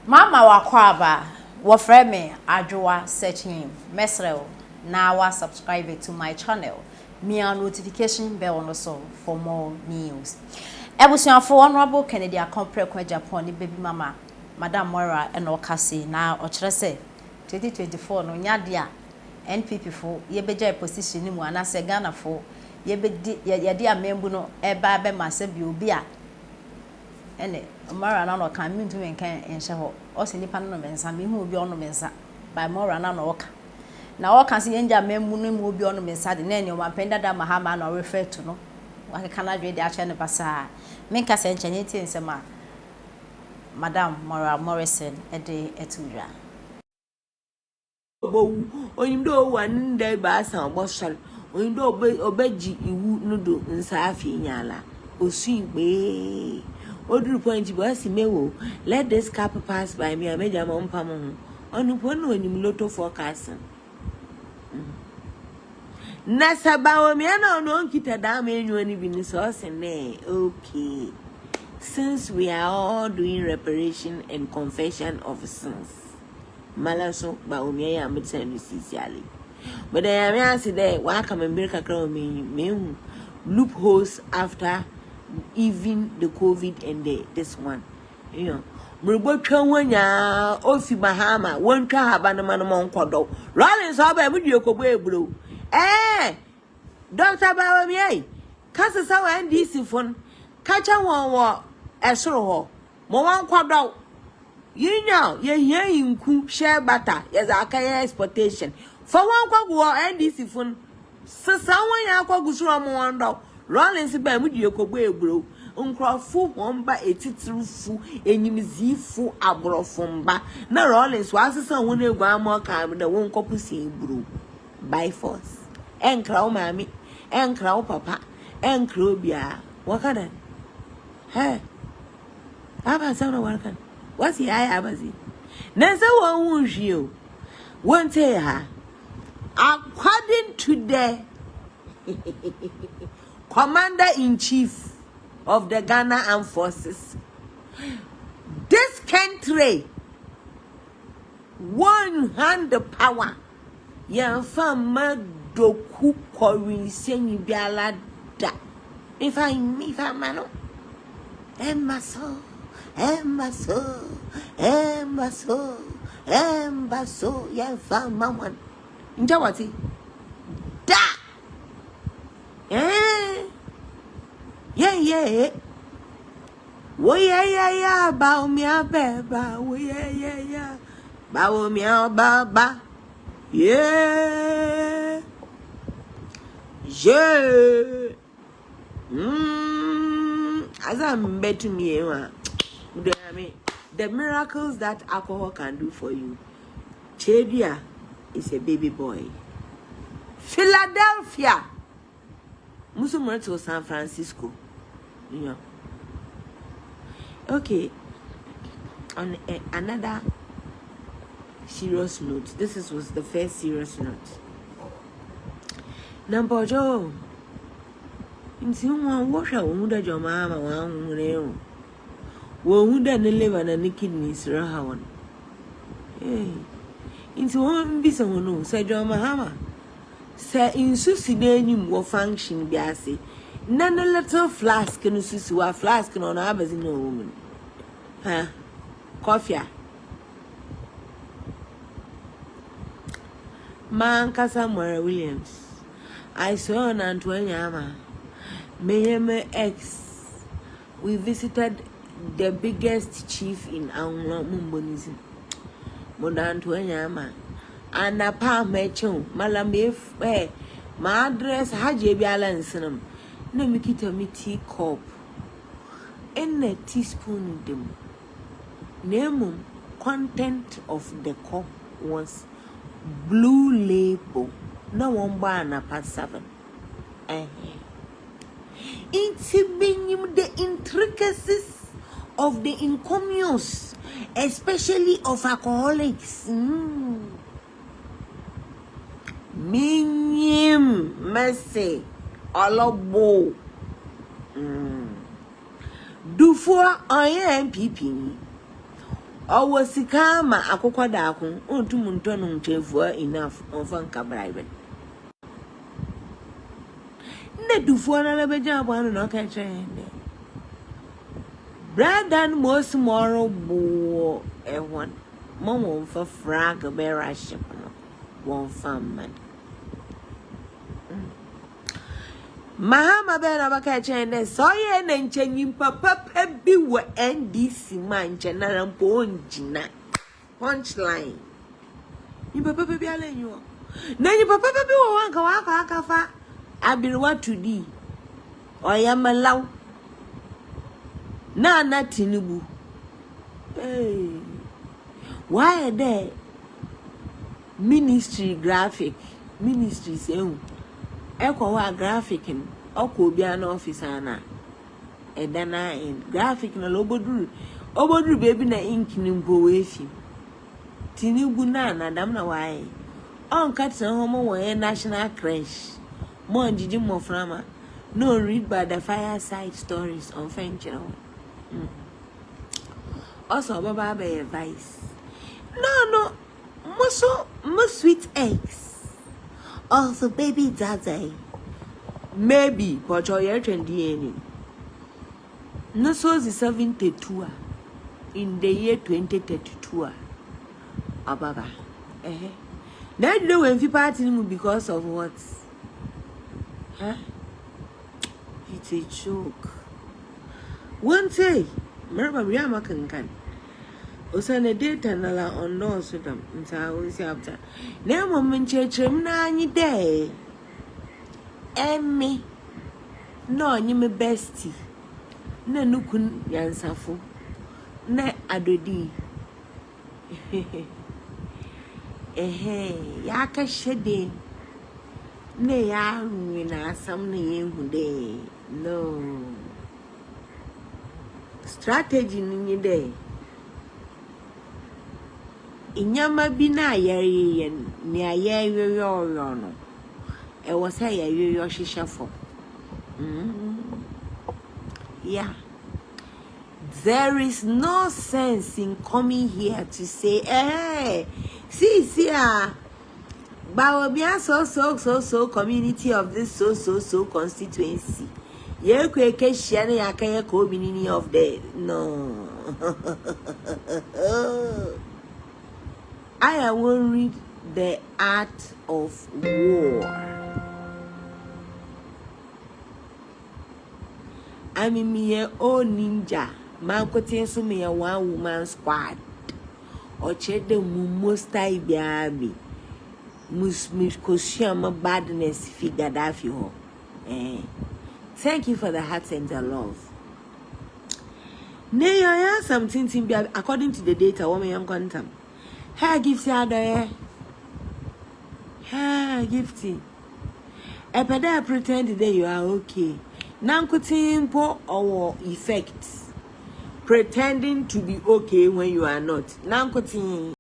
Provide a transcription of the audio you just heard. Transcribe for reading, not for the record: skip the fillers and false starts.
Mama wakwaba wofre me adwoa searching mesrel na wa subscribe to my channel me a notification bell no so for more news. Ebusuafo honorable Kennedy Akompre kwa Japan ni baby mama Madam Mora eno kase na o kire se 2024 no nyade a NPP fo ye beja position ni mu anase Ghana fo ye bedi ye de amembu no eba be mase bi obi a ene Mora na no kan mintu menkan enhye ho o se nipa no mensa me hu obi ono mensa by Mora na no oka na oka se yenja membu no mu obi ono mensa de na ene o mapenda da mahama na refer to no wakeka na dwe de ache ne basa menka se enchanye ti nsema Madam Mora Morrison ede etuja Oyimdo wan day ba san boshal oyimdo obeji iwu nudo nsa afi nyala osuigbe oduru point bo asimewo let this cap pass by me ameja mo mpam ho onupo no onim lotto forecast na sabawo me na no nkita da ma enyu ani bi ni so ne okay since we are all doing reparation and confession of sins malaso ba omi ya metsani sisiale but I am say there wa ka member kakra me loopholes after even the COVID and this one you know mrubotwa wanya ofi mahama wontwa haba no man mo nkodo rollins oba mu die kobo ebro Dr. Bawami ai kasa sawa NDC fon kacha won wo esoro ho mo wan kwodo yinya ye yinku share butter yes akaya exportation for one kwagwo NDC fun sisa wan ya kwagu suro mo wando rollins ba mu die kogbo egbro nkrofo womba etitirufu enyimzifu abrofomba na rollins wa sisa won egu amo ka da won kopusi egbro by force enkra o mami enkra o papa enkra obia wakana aba sana warkan what's the eye abazi nesa won hwio won say ha according to the commander in chief of the Ghana Armed Forces this country one hand the power yan fama doku kori senyi biala da if I mano embaso ya fama one njawati da yeah wo yeah ba mi abeba wo yeah ba wo mi ababa yeah je as I'm betting me the miracles that alcohol can do for you. Chedia is a baby boy. Philadelphia Muslim to San Francisco. You know. Okay. On another serious note. This was the first serious note. Number two. Inti one wash a wound your mama one wound and liver and the kidneys rahawan. Hey. Inti one be someone who said your mahama. Say in Susidanium will function biasi. None a little flask and Susu a flask on others in no woman. Huh? Coffee. Man Casamara Williams. I saw an Antoine Mayeme X. We visited the biggest chief in Anglo Mumbonism. Modan Antoine and a palm mecho, Malamif, my address Haji Bialansinum. No, make it a tea cup. And a teaspoon of them. Name content of the cup was blue label. No one bar past 7. It's being the intricacies of the incommunes, especially of alcoholics. Minim mercy olobo. Do for IMPP Owo sika ma akokɔ daako ontum ntono nchefua enough onfa nka bribe. Ne dufuo na beja abo no ka kyerɛ. Brother most more bo one. Mom for frag bear ship no. One farm man. Mahama be na baka kyerɛ so ye na nkyanyim papa bi wo NDC man general mpo onjina. Punchline. Ni papa bi ala nyo. Na ni papa bi wo wanka waka fa abirwa tudi. Oyamalaw. Na Tinubu. Hey. Why are there ministry graphic? Ministry say eko wa graphic in oko bia na office ana. Edana in graphic na oboduru baby na ink ni mpo wefi. Tinubu na dam na why. On kat na homo wo national crash. Mo njiji mo frama. No read by the fireside stories on French. Also, Baba be advice. No, more sweet eggs. Also, baby daddy. Maybe, but you're trending. No, so the 72 in the year 2032. Baba. Now you know when people party because of what? Huh? It's a joke. One day, remember we are making can. Osana data nala on no so them. Nta always after. Na moment chechem na anyi day. Emmy. No anyi me bestie. Na nukun yansafo. Na adodi. Ya ka shede. Na ya nwi na asam na yehu de. No. Strategy ni de. Inyama bi na yare ni ayewe yo no. E wo say ayewe yo hihefo. Yeah. There is no sense in coming here to say, hey, see, but we are so community of this so constituency. You can share a community of the no. I will read The Art of War. I'm in me own ninja. Man could so me a 1-woman squad. Or check the musta ibiabi. Muskoshama badness figure that you. Thank you for the heart and the love. Nay, I have something to be according to the data. Woman, young quantum. Her gifts are there. Her gifty. A pada pretend that you are okay. Nankutimpo or effects. Pretending to be okay when you are not. Nankutim.